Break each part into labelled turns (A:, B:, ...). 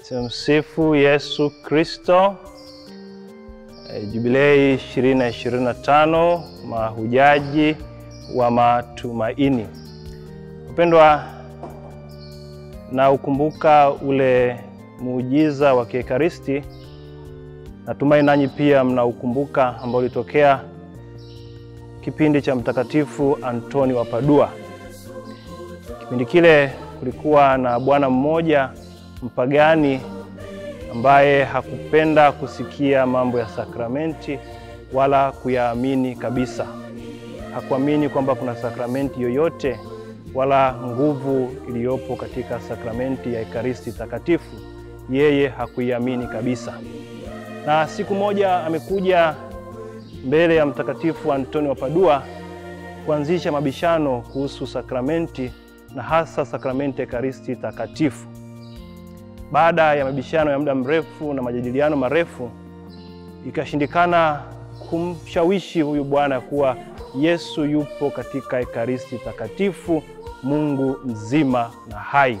A: Tumsifu Yesu Kristo. Jubilei 2025, mahujaji wa matumaini. Upendwa, na ukumbuka ule muujiza wa Ekaristi. Natumai nanyi pia mnaukumbuka, ambao ulitokea kipindi cha Mtakatifu Antoni wa Padua. Kipindi kile kulikuwa na bwana mmoja mpagani ambaye hakupenda kusikia mambo ya sakramenti wala kuyaamini kabisa. Hakuamini kwamba kuna sakramenti yoyote wala nguvu iliyopo katika sakramenti ya Ekaristi takatifu. Yeye hakuiamini kabisa. Na siku moja amekuja mbele ya Mtakatifu Antoni wa Padua kuanzisha mabishano kuhusu sakramenti, na hasa sakramenti ya Ekaristi takatifu. Baada ya mabishano ya muda mrefu na majadiliano marefu, ikashindikana kumshawishi huyu bwana kuwa Yesu yupo katika Ekaristi takatifu, Mungu mzima na hai.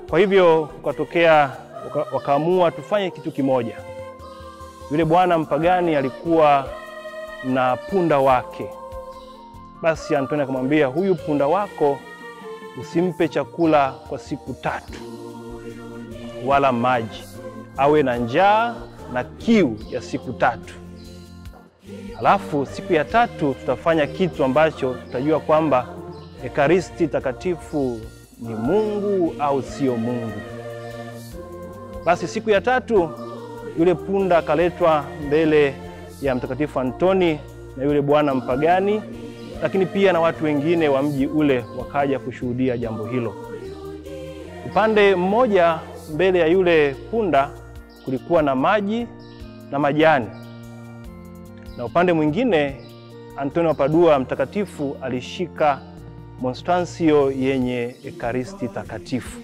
A: Kwa hivyo wakaamua tufanye kitu kimoja. Yule bwana mpagani alikuwa na punda wake. Basi Antoni akamwambia, huyu punda wako usimpe chakula kwa siku 3 wala maji, awe na njaa na kiu ya siku 3. Halafu siku ya 3 tutafanya kitu ambacho tutajua kwamba Ekaristi takatifu ni Mungu au sio Mungu. Basi siku ya 3 yule punda akaletwa mbele ya Mtakatifu Antoni na yule bwana mpagani, lakini pia na watu wengine wa mji ule wakaja kushuhudia jambo hilo. Upande mmoja mbele ya yule punda kulikuwa na maji na majani, na upande mwingine Antoni wa Padua mtakatifu alishika monstransio yenye Ekaristi takatifu.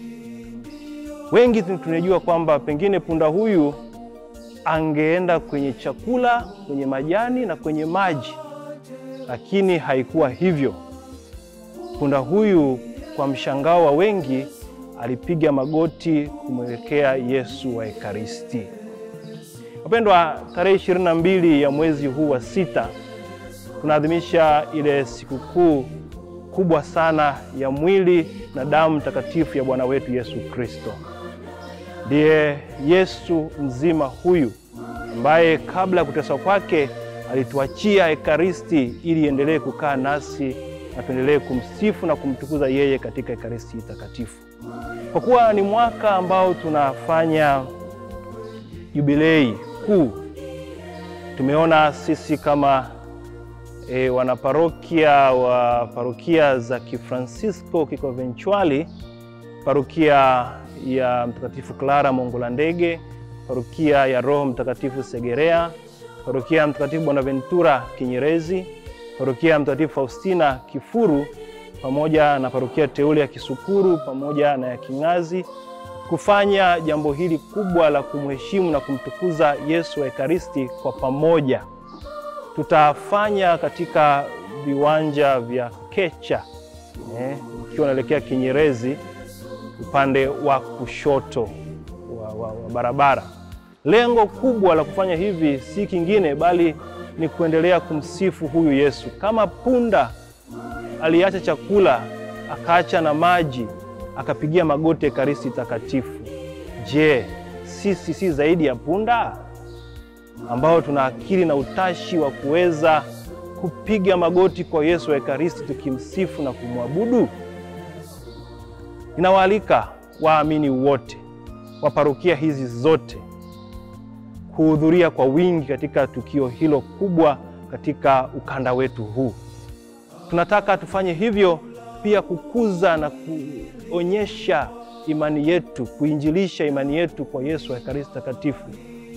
A: Wengi tunajua kwamba pengine punda huyu angeenda kwenye chakula, kwenye majani na kwenye maji, lakini haikuwa hivyo. Punda huyu kwa mshangao wa wengi alipiga magoti kumwelekea Yesu wa Ekaristi. Wapendwa, tarehe 22 ya mwezi huu wa 6 tunaadhimisha ile sikukuu kubwa sana ya mwili na damu takatifu ya Bwana wetu Yesu Kristo. Ndiye Yesu mzima huyu ambaye kabla ya kuteswa kwake alituachia Ekaristi ili iendelee kukaa nasi na tuendelee kumsifu na kumtukuza yeye katika Ekaristi takatifu. Kwa kuwa ni mwaka ambao tunafanya jubilei kuu, tumeona sisi kama wanaparokia wa parokia za Kifransisko Kikoventuali, parokia ya Mtakatifu Clara Mongolandege, parokia ya Roho Mtakatifu Segerea, parokia ya Mtakatifu Bonaventura Kinyerezi, parokia ya Mtakatifu Faustina Kifuru, pamoja na parokia teule ya Kisukuru pamoja na ya Kingazi, kufanya jambo hili kubwa la kumheshimu na kumtukuza Yesu wa Ekaristi kwa pamoja. Tutafanya katika viwanja vya Kecha, ikiwa naelekea Kinyerezi upande wa kushoto wa barabara. Lengo kubwa la kufanya hivi si kingine bali ni kuendelea kumsifu huyu Yesu. Kama punda aliacha chakula, akaacha na maji, akapigia magoti Ekaristi takatifu, je, sisi si zaidi ya punda ambao tuna akili na utashi wa kuweza kupiga magoti kwa Yesu wa Ekaristi tukimsifu na kumwabudu? Ninawaalika waamini wote wa parokia hizi zote kuhudhuria kwa wingi katika tukio hilo kubwa katika ukanda wetu huu. Tunataka tufanye hivyo pia kukuza na kuonyesha imani yetu, kuinjilisha imani yetu kwa Yesu wa Ekaristi takatifu.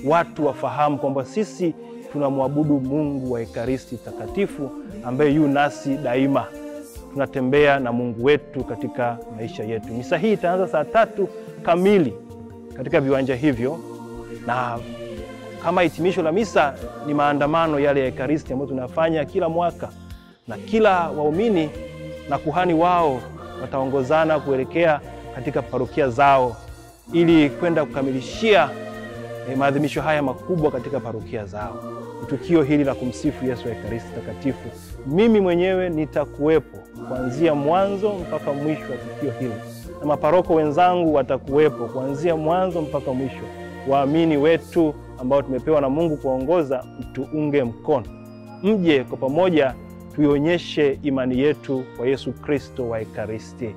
A: Watu wafahamu kwamba sisi tunamwabudu Mungu wa Ekaristi takatifu ambaye yu nasi daima. Tunatembea na Mungu wetu katika maisha yetu. Misa hii itaanza saa 3 kamili katika viwanja hivyo, na kama hitimisho la misa ni maandamano yale ya Ekaristi ambayo tunafanya kila mwaka, na kila waumini na kuhani wao wataongozana kuelekea katika parokia zao ili kwenda kukamilishia maadhimisho haya makubwa katika parokia zao. Tukio hili la kumsifu Yesu wa Ekaristi Takatifu, mimi mwenyewe nitakuwepo kuanzia mwanzo mpaka mwisho wa tukio hili, na maparoko wenzangu watakuwepo kuanzia mwanzo mpaka mwisho. Waamini wetu ambao tumepewa na Mungu kuongoza, tuunge mkono, mje kwa pamoja tuionyeshe imani yetu kwa Yesu Kristo wa Ekaristi,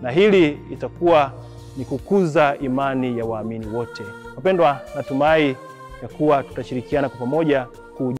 A: na hili itakuwa ni kukuza imani ya waamini wote. Wapendwa, natumai ya kuwa tutashirikiana kwa pamoja